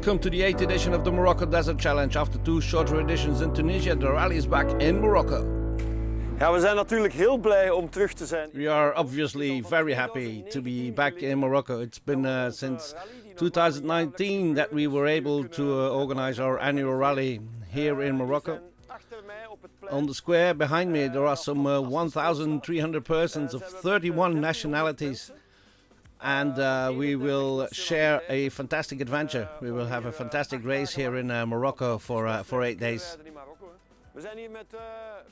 Welcome to the 8th edition of the Morocco Desert Challenge. After two shorter editions in Tunisia, the rally is back in Morocco. Ja, we zijn natuurlijk heel blij om terug te zijn. We are obviously very happy to be back in Morocco. It's been since 2019 that we were able to organize our annual rally here in Morocco. On the square behind me there are some 1,300 persons of 31 nationalities. And we will share a fantastic adventure. We will have a fantastic race here in Morocco for 8 days.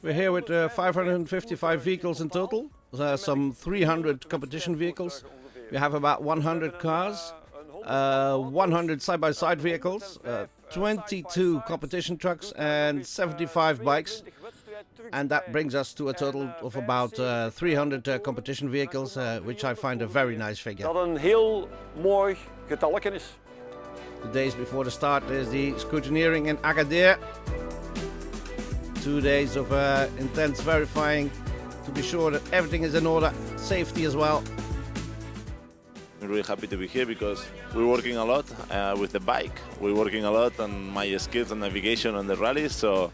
We're here with 555 vehicles in total, some 300 competition vehicles. We have about 100 cars, 100 side-by-side vehicles, 22 competition trucks and 75 bikes. And that brings us to a total of about 300 competition vehicles, which I find a very nice figure. Dat een heel mooi getalletje is. The days before the start is the scrutineering in Agadir. 2 days of intense verifying to be sure that everything is in order, safety as well. I'm really happy to be here because we're working a lot with the bike. We're working a lot on my skills and navigation on the rally, so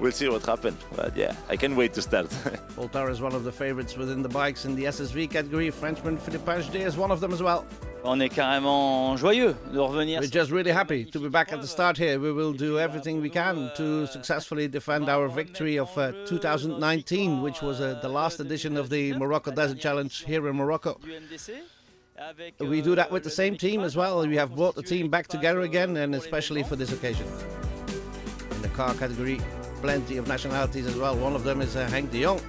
we'll see what happens. But yeah, I can't wait to start. Poltar is one of the favorites within the bikes in the SSV category. Frenchman Philippe Pagede is one of them as well. On est carrément joyeux de revenir. We're just really happy to be back at the start here. We will do everything we can to successfully defend our victory of 2019, which was the last edition of the Morocco Desert Challenge here in Morocco. We do that with the same team as well. We have brought the team back together again, and especially for this occasion. In the car category, plenty of nationalities as well. One of them is Henk de Jong,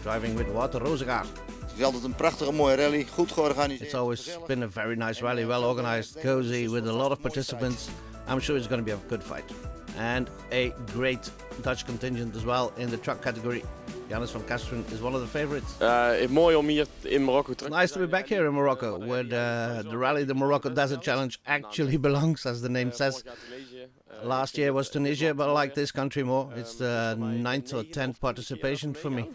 driving with Wouter Rosegaard. Het is altijd een prachtige mooie rally, goed georganiseerd. It's always been a very nice rally, well organized, cozy, with a lot of participants. I'm sure it's going to be a good fight. And a great Dutch contingent as well in the truck category. Jannes van Kasteren is one of the favorites. Mooi om hier in Morocco te It's nice to be back here in Morocco, where the rally, the Morocco Desert Challenge, actually belongs, as the name says. Last year was Tunisia, but I like this country more. It's the 9th or 10th participation for me.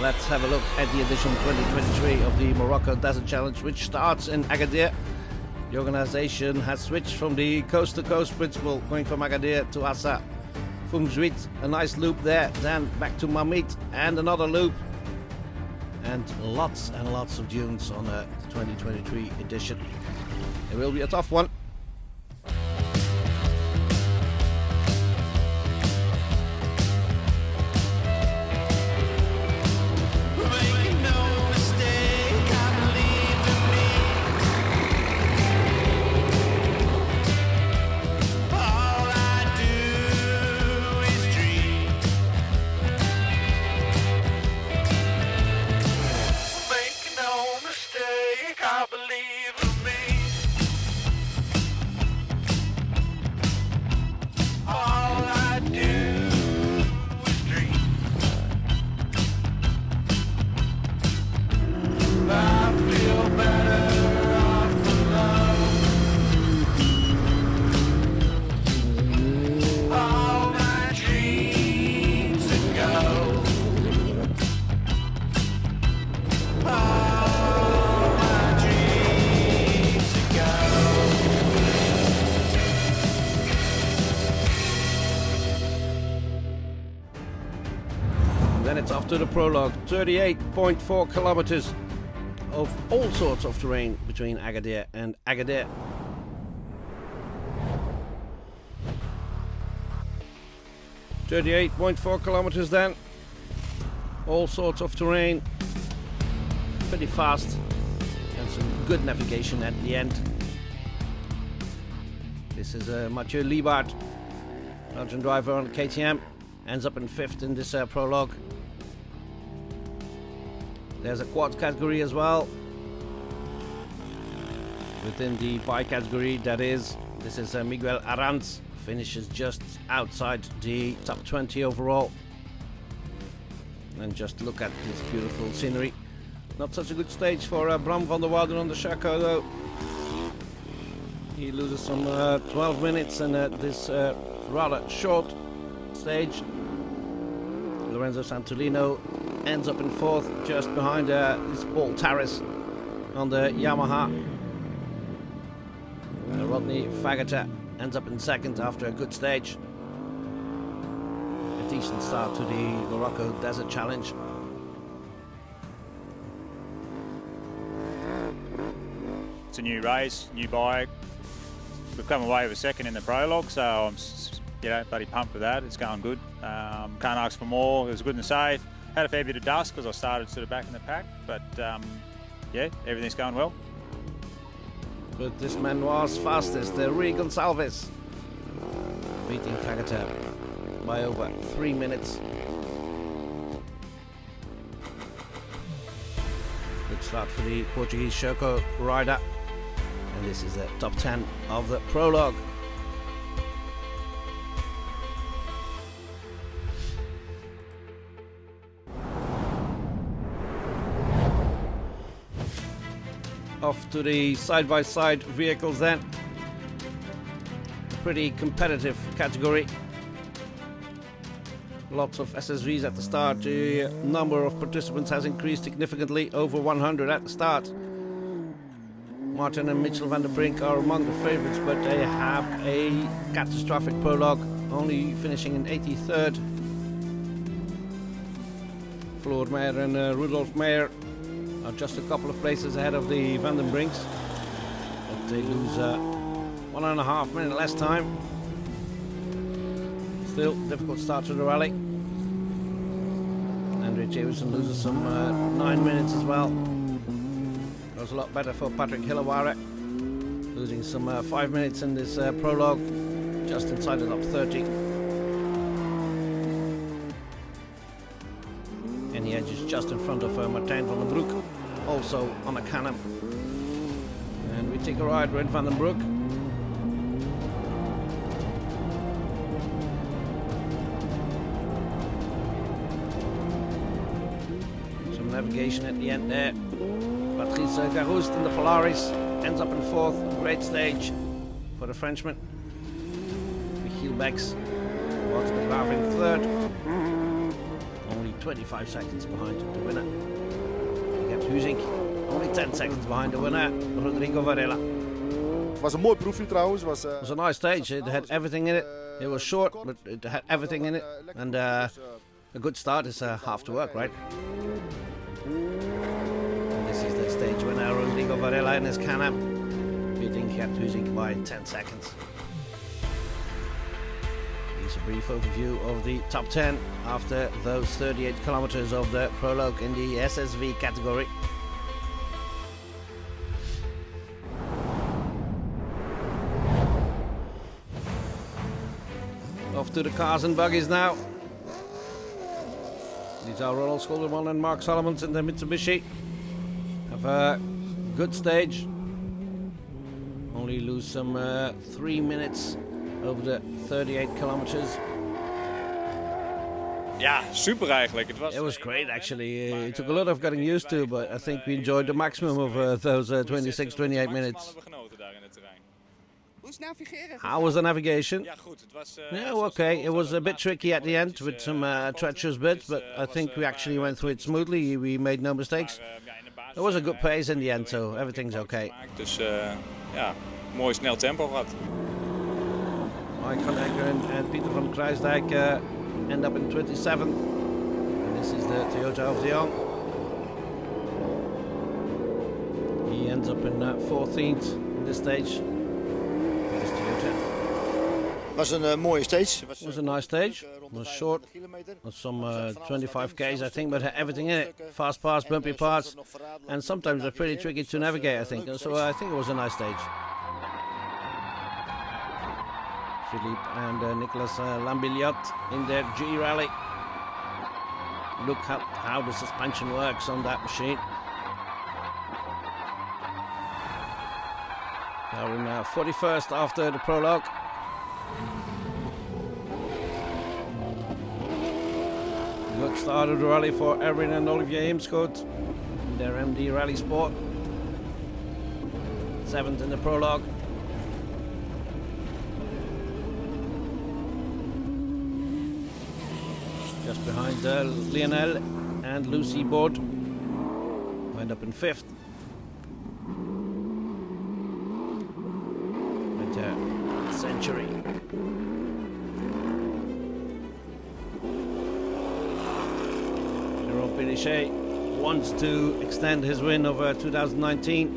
Let's have a look at the edition 2023 of the Morocco Desert Challenge, which starts in Agadir. The organization has switched from the coast-to-coast principle, going from Agadir to Assa. Fumzuit, a nice loop there, then back to Mamit and another loop. And lots of dunes on the 2023 edition. It will be a tough one. Then it's off to the prologue, 38.4 kilometers of all sorts of terrain between Agadir and Agadir. .4 kilometers then, all sorts of terrain, pretty fast and some good navigation at the end. This is Mathieu Liebart, Belgian driver on KTM, ends up in 5th in this prologue. There's a quad category as well. Within the bike category, that is, this is Miguel Arranz, finishes just outside the top 20 overall. And just look at this beautiful scenery. Not such a good stage for Bram van der Waarden on the Chaco though. He loses some 12 minutes in this rather short stage. Lorenzo Santolino ends up in 4th, just behind this Paul Tarris on the Yamaha. Rodney Fagata ends up in second after a good stage. A decent start to the Morocco Desert Challenge. It's a new race, new bike. We've come away with second in the Prologue, so I'm bloody pumped with that. It's going good. Can't ask for more. It was good and safe. Had a fair bit of dust because I started sort of back in the pack, but yeah, everything's going well. But this man was fastest, Rui Gonçalves, beating Fagata by over 3 minutes. Good start for the Portuguese Choco rider. And this is the top 10 of the Prologue. Off to the side-by-side vehicles then. A pretty competitive category. Lots of SSVs at the start. The number of participants has increased significantly, over 100 at the start. Martin and Mitchell van der Brink are among the favourites, but they have a catastrophic prologue, only finishing in 83rd. Floor Meyer and Rudolf Meyer are just a couple of places ahead of the Van den Brinks, but they lose 1.5 minutes less time. Still, difficult start to the rally. André Jacobsen loses some 9 minutes as well. Goes a lot better for Patrick Hillaware, losing some 5 minutes in this prologue, just inside the top 30. And the edge is just in front of Martijn van den Broek, also on a Can-Am. And we take a ride with Van den Broek. Some navigation at the end there. Patrice Garouste in the Polaris ends up in 4th. Great stage for the Frenchman. Michiel Becks, Wout de Graaf in 3rd. Only 25 seconds behind the winner. Gert Huizink, only 10 seconds behind the winner, Rodrigo Varela. Het was een mooi proefje trouwens. It was a nice stage. It had everything in it. It was short, but it had everything in it. And a good start is half the work, right? This is the stage winner, Rodrigo Varela in his Can-Am, beating Gert Huizink by 10 seconds. Here's a brief overview of the top 10 after those 38 kilometers of the prologue in the SSV category. Off to the cars and buggies now. These are Ronald Scholderman and Mark Solomons in the Mitsubishi. Have a good stage. Only lose some 3 minutes over the 38 kilometers. Ja, super eigenlijk. It was great actually. It took a lot of getting used to, but I think we enjoyed the maximum of those 26, 28 minutes. How was the navigation? Yeah, okay. It was a bit tricky at the end with some treacherous bits, but I think we actually went through it smoothly. We made no mistakes. It was a good pace in the end, so everything's okay. Dus ja, mooi snel tempo gehad. Mike van Eckeren and Peter van Kruisdijk end up in 27th. And this is the Toyota of de Jong. He ends up in 14th in this stage. This Toyota. Was een mooie stage. It was a nice stage. It was short. Was some 25 k's I think, but had everything in it. Fast parts, bumpy parts, and sometimes they're pretty tricky to navigate, I think. So I think it was a nice stage. Philippe and Nicolas Lambilliot in their G Rally. Look at how the suspension works on that machine. They're in 41st after the prologue. Good start of the rally for Erwin and Olivier Imschoot in their MD Rally Sport. 7th in the prologue. Just behind Lionel and Lucy Bord, who end up in 5th. century. Jerome Pinochet wants to extend his win over 2019,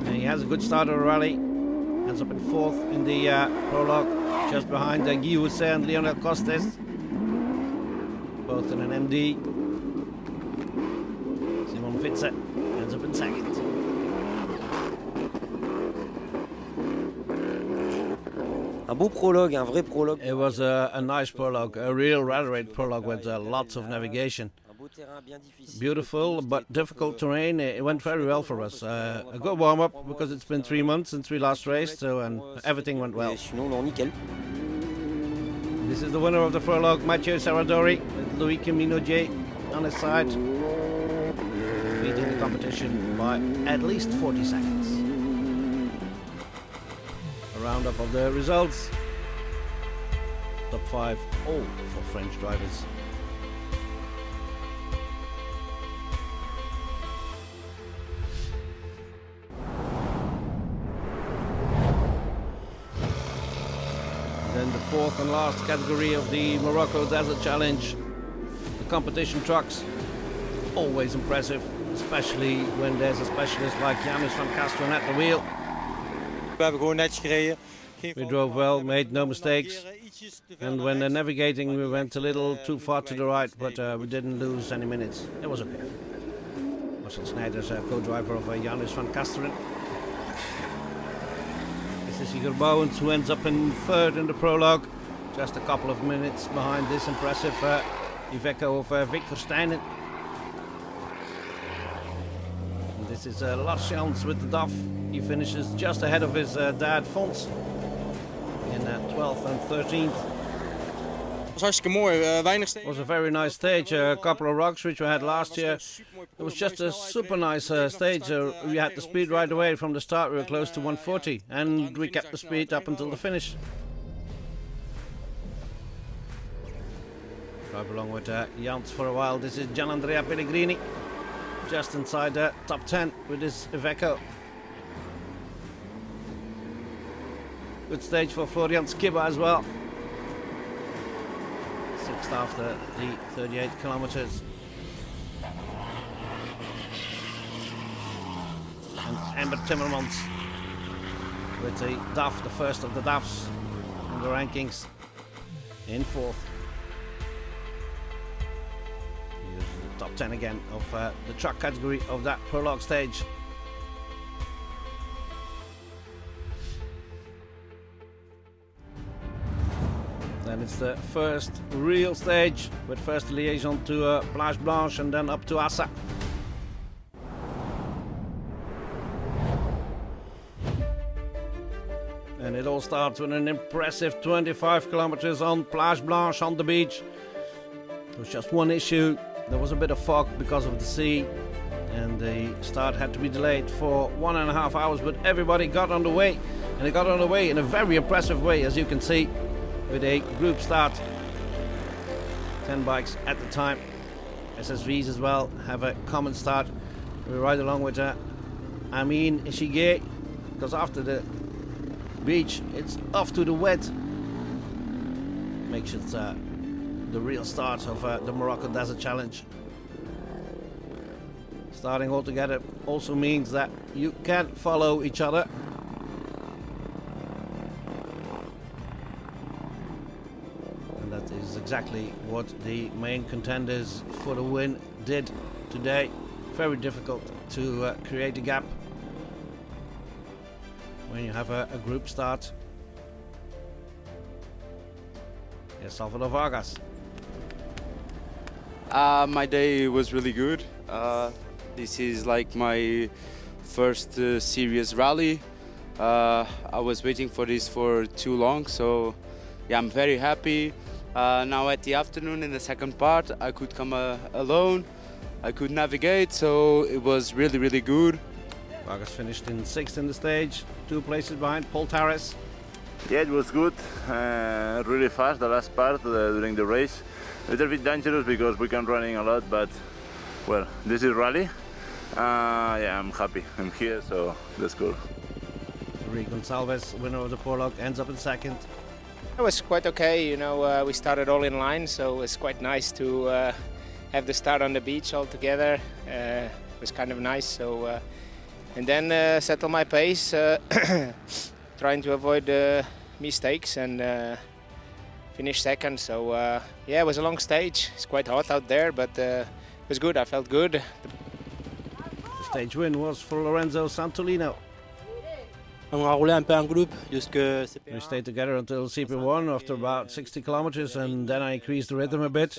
and he has a good start of the rally. Ends up in 4th in the prologue, just behind Guy Housset and Lionel Costes, both in an MD. Simon Fitze ends up in 2nd. Un beau prologue, un vrai prologue. It was a nice prologue, a real rally raid prologue with lots of navigation. Beautiful but difficult terrain. It went very well for us. A good warm-up because it's been 3 months since we last raced, so and everything went well. Sinon, non, nickel. This is the winner of the prologue, Mathieu Serradori, with Louis Minaudier on his side, beating the competition by at least 40 seconds. A roundup of the results. Top 5 all for French drivers. Then the 4th and last category of the Morocco Desert Challenge, the competition trucks. Always impressive, especially when there's a specialist like Janus van Kasteren at the wheel. We hebben gewoon netjes gereden. We drove well, made no mistakes, and when navigating we went a little too far to the right, but we didn't lose any minutes. It was okay. Marcel Snijders, co-driver of Janus van Kasteren. This is Igor Bowens, who ends up in 3rd in the prologue, just a couple of minutes behind this impressive Iveco of Vic Verstijnen. And this is Lars Jans with the DAF. He finishes just ahead of his dad Fons in 12th and 13th. Het was hartstikke mooi, weinig It was a very nice stage, a couple of rocks which we had last year. It was just a super nice stage. We had the speed right away from the start. We were close to 140 and we kept the speed up until the finish. Drive along with Jans for a while. This is Gianandrea Pellegrini, just inside the top 10 with his Iveco. Good stage for Florian Skibba as well. 6th after the 38 kilometers. And Amber Timmermans with the DAF, the first of the DAFs in the rankings, in 4th. Here's the top 10 again of the truck category of that prologue stage. Then it's the first real stage with first liaison to Plage Blanche and then up to Assa. And it all starts with an impressive 25 kilometers on Plage Blanche on the beach. There was just one issue. There was a bit of fog because of the sea, and the start had to be delayed for 1.5 hours, but everybody got on the way, and they got on the way in a very impressive way, as you can see, with a group start. 10 bikes at the time. SSVs as well have a common start. We ride along with Amin Ishige, because after the beach it's off to the wet. Makes it the real start of the Morocco Desert Challenge. Starting all together also means that you can follow each other. And that is exactly what the main contenders for the win did today. Very difficult to create a gap when you have a group start. Yes, Salvador Vargas. My day was really good. This is like my first serious rally. I was waiting for this for too long, so yeah, I'm very happy. Now at the afternoon in the second part, I could come alone. I could navigate, so it was really, really good. Vargas finished in 6th in the stage, 2 places behind Paul Tarras. Yeah, it was good, really fast the last part during the race. A little bit dangerous because we can running a lot, but well, this is rally. Yeah, I'm happy. I'm here, so that's cool. Rodrigo Gonçalves, winner of the Prologue, ends up in second. It was quite okay, you know, we started all in line, so it's quite nice to have the start on the beach all together. It was kind of nice, so and then settle my pace, trying to avoid mistakes and finish second. So yeah, it was a long stage. It's quite hot out there, but it was good. I felt good. The stage win was for Lorenzo Santolino. On a roulé un peu en groupe jusque We stayed together until CP1 after about 60 kilometers, and then I increased the rhythm a bit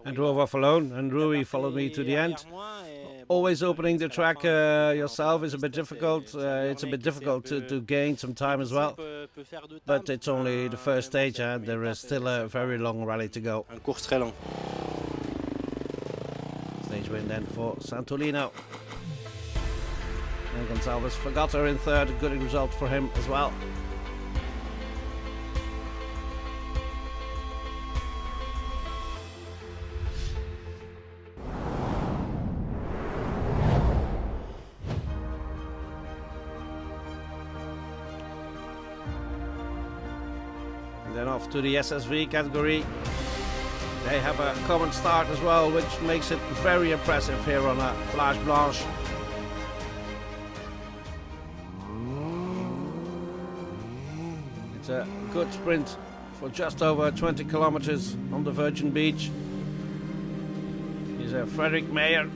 and drove off alone, and Rui followed me to the end. Always opening the track yourself is a bit difficult. It's a bit difficult to gain some time as well. But it's only the first stage and there is still a very long rally to go. Un course très long. Stage win then for Santolino. And Gonçalves forgot her in third. A good result for him as well. And then off to the SSV category. They have a common start as well, which makes it very impressive here on a Plage Blanche. It's a good sprint for just over 20 kilometers on the Virgin Beach. Here's Frederik Meijer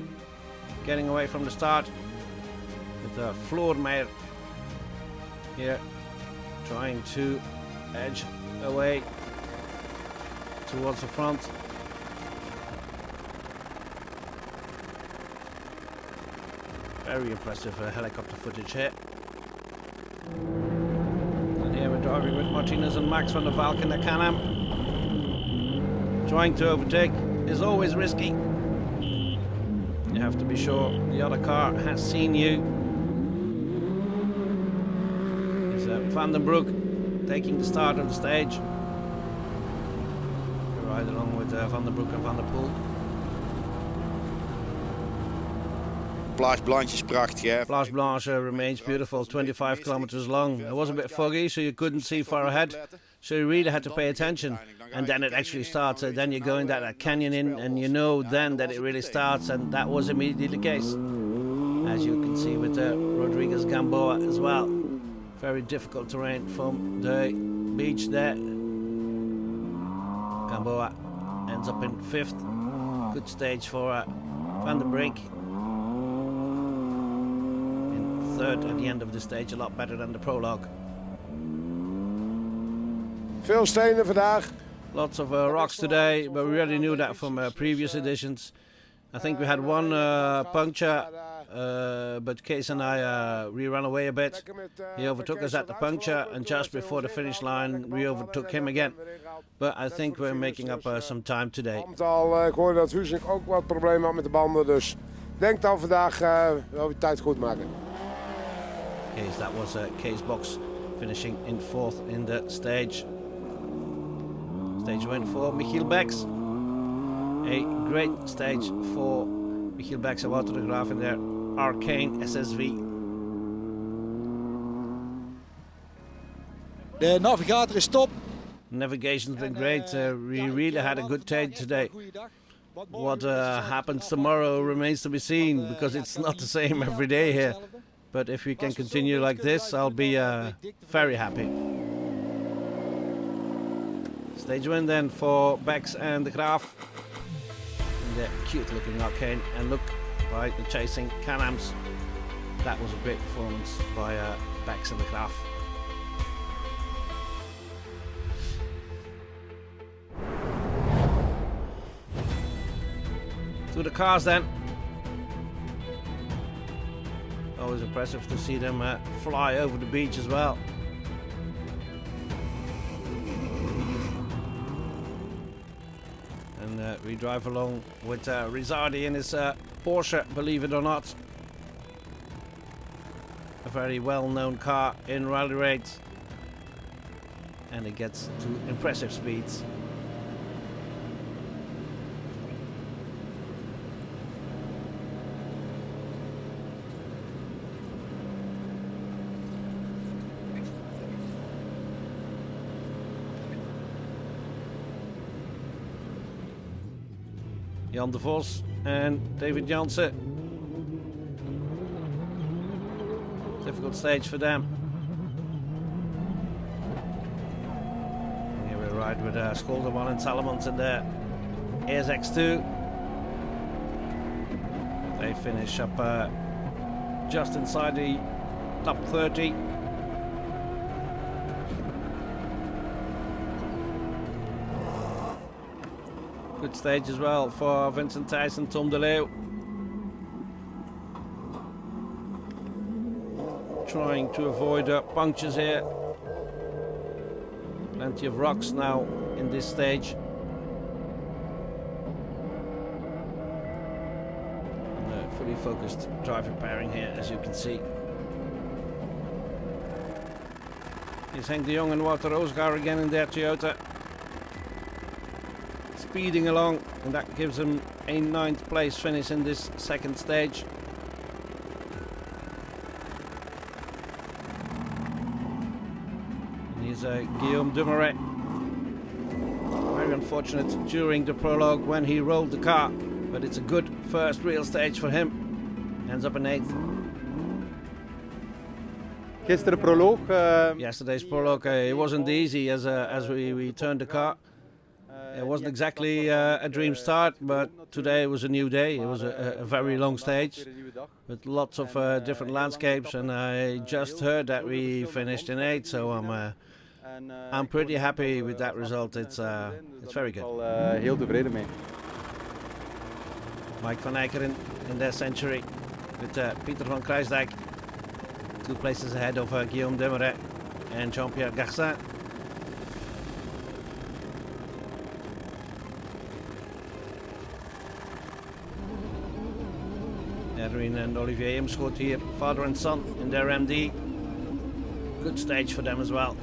getting away from the start with Floor Meijer here trying to edge away towards the front. Very impressive helicopter footage here. And here we're driving with Martinez and Max van der Valk in the Can-Am. Trying to overtake is always risky. You have to be sure the other car has seen you. There's Van den Broek taking the start of the stage. Right along with Van den Broek and Van der Poel. Plage Blanche is prachtig, hè? Plage Blanche remains beautiful, 25 kilometers long. It was a bit foggy, so you couldn't see far ahead. So you really had to pay attention. And then it actually starts. Then you go in that canyon in, and you know then that it really starts. And that was immediately the case. As you can see with Rodriguez Gamboa as well. Very difficult terrain from the beach there. Gamboa ends up in 5th. Good stage for Van den Brink. In 3rd at the end of the stage, a lot better than the Prologue. Veel stenen vandaag. Lots of rocks today, but we already knew that from previous editions. I think we had one puncture, but Kees and I, we ran away a bit. He overtook us at the puncture, and just before the finish line, we overtook him again. But I think we're making up some time today. Ik hoorde dat Huizing ook wat problemen had met de banden, dus ik denk dat we vandaag wel weer tijd goed maken. Kees, that was Kees Box finishing in 4th in the stage. Stage win for Michiel Becks. A great stage for Michiel Becks and Wouter de Graaf in their Arcane SSV. De navigator is top. Navigation's been great. We really had a good day today. What happens tomorrow remains to be seen, because it's not the same every day here. But if we can continue like this, I'll be very happy. Stage win then for Becks and de Graaf. The cute looking Arcane, and look by the chasing Can-Ams. That was a great performance by Becks and de Graaf. To the cars then. Always impressive to see them fly over the beach as well. And we drive along with Rizardi in his Porsche, believe it or not. A very well-known car in rally raids. And it gets to impressive speeds. Jan de Vos and David Jansen. Difficult stage for them. And here we ride with Scholderman and Salomons in the ASX2. They finish up just inside the top 30. Good stage as well for Vincent Thijs and Tom de Leeuw. Trying to avoid punctures here. Plenty of rocks now in this stage. And a fully focused driver pairing here, as you can see. Here's Henk de Jong and Wouter Roosgaard again in their Toyota. Speeding along, and that gives him a 9th place finish in this second stage. And here's Guillaume Dumoret. Very unfortunate during the prologue when he rolled the car, but it's a good first real stage for him. Ends up in 8th. Yesterday's prologue, it wasn't easy as we turned the car. It wasn't exactly a dream start, but today was a new day. It was a very long stage with lots of different landscapes, and I just heard that we finished in 8th, so I'm pretty happy with that result. It's very good. Heel tevreden mee. Mike van Eijkeren in their century with Pieter van Kruisdijk, 2 places ahead of Guillaume Dumoret and Jean-Pierre Garcin. Edwin and Olivier Imschot here, father and son in their MD. Good stage for them as well.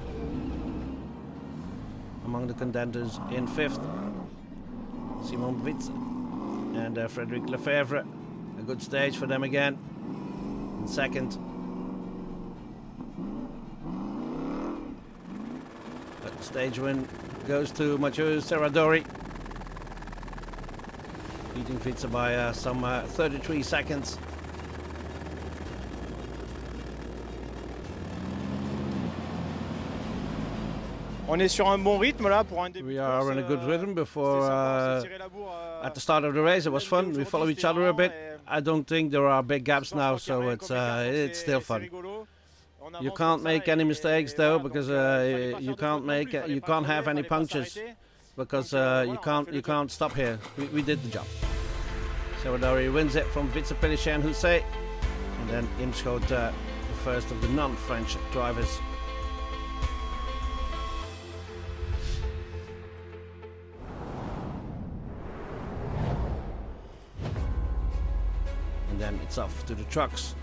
Among the contenders in 5th, Simon Witz and Frédéric Lefebvre. A good stage for them again. In 2nd, but the stage win goes to Mathieu Serradori. Beating Witz by some 33 seconds. On est sur un bon rythme là pour un début. We are in a good rhythm before at the start of the race. It was fun. We follow each other a bit. I don't think there are big gaps now, so it's still fun. You can't make any mistakes though, because you can't have any punctures, because you can't stop here. We did the job. Serradori wins it from Witz, Pélichet and Housset, and then Imschot, the first of the non-French drivers. And then it's off to the trucks.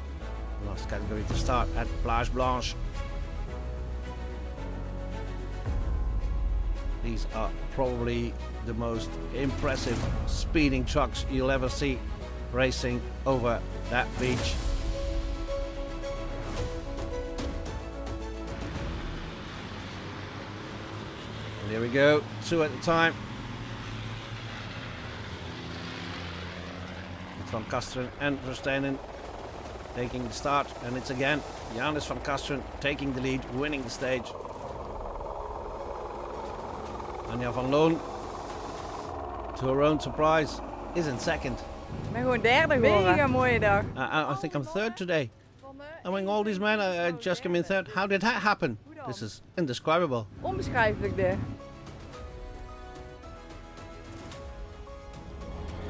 Last category to start at Plage Blanche. These are probably the most impressive speeding trucks you'll ever see racing over that beach. And here we go, 2 at a time. Van Kasteren and Verstenen taking the start, and it's again Johannes van Kasteren taking the lead, winning the stage. Anja van Loon, to her own surprise, is in 2nd. Ik ben gewoon 3e geworden. Mega mooie dag. I think I'm 3rd today. Among all these men, I just came in 3rd. How did that happen? This is indescribable. Onbeschrijfelijk dit.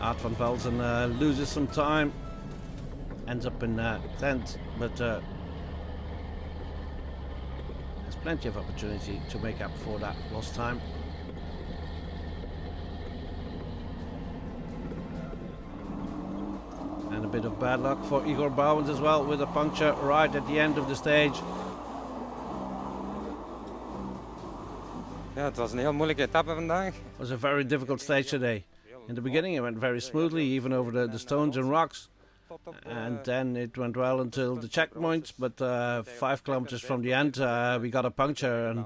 Art van Velzen loses some time, ends up in 10th, but there's plenty of opportunity to make up for that lost time. And a bit of bad luck for Igor Bouwens as well, with a puncture right at the end of the stage. Ja, het was een heel moeilijke etappe vandaag. It was a very difficult stage today. In the beginning it went very smoothly, even over the stones and rocks. And then it went well until the checkpoints, but 5 kilometers from the end we got a puncture, and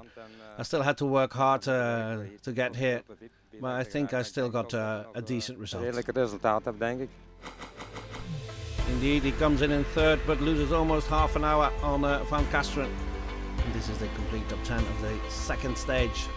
I still had to work hard to get here. but I think I still got a decent result. Redelijke resultaat heb, denk ik. Indeed, he comes in third, but loses almost half an hour on Van Kasteren. And this is the complete top 10 of the second stage.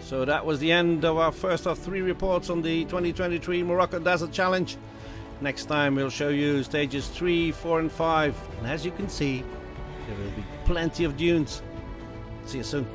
So that was the end of our first of 3 reports on the 2023 Morocco Desert Challenge. Next time we'll show you stages 3, 4 and 5. And as you can see, there will be plenty of dunes. See you soon.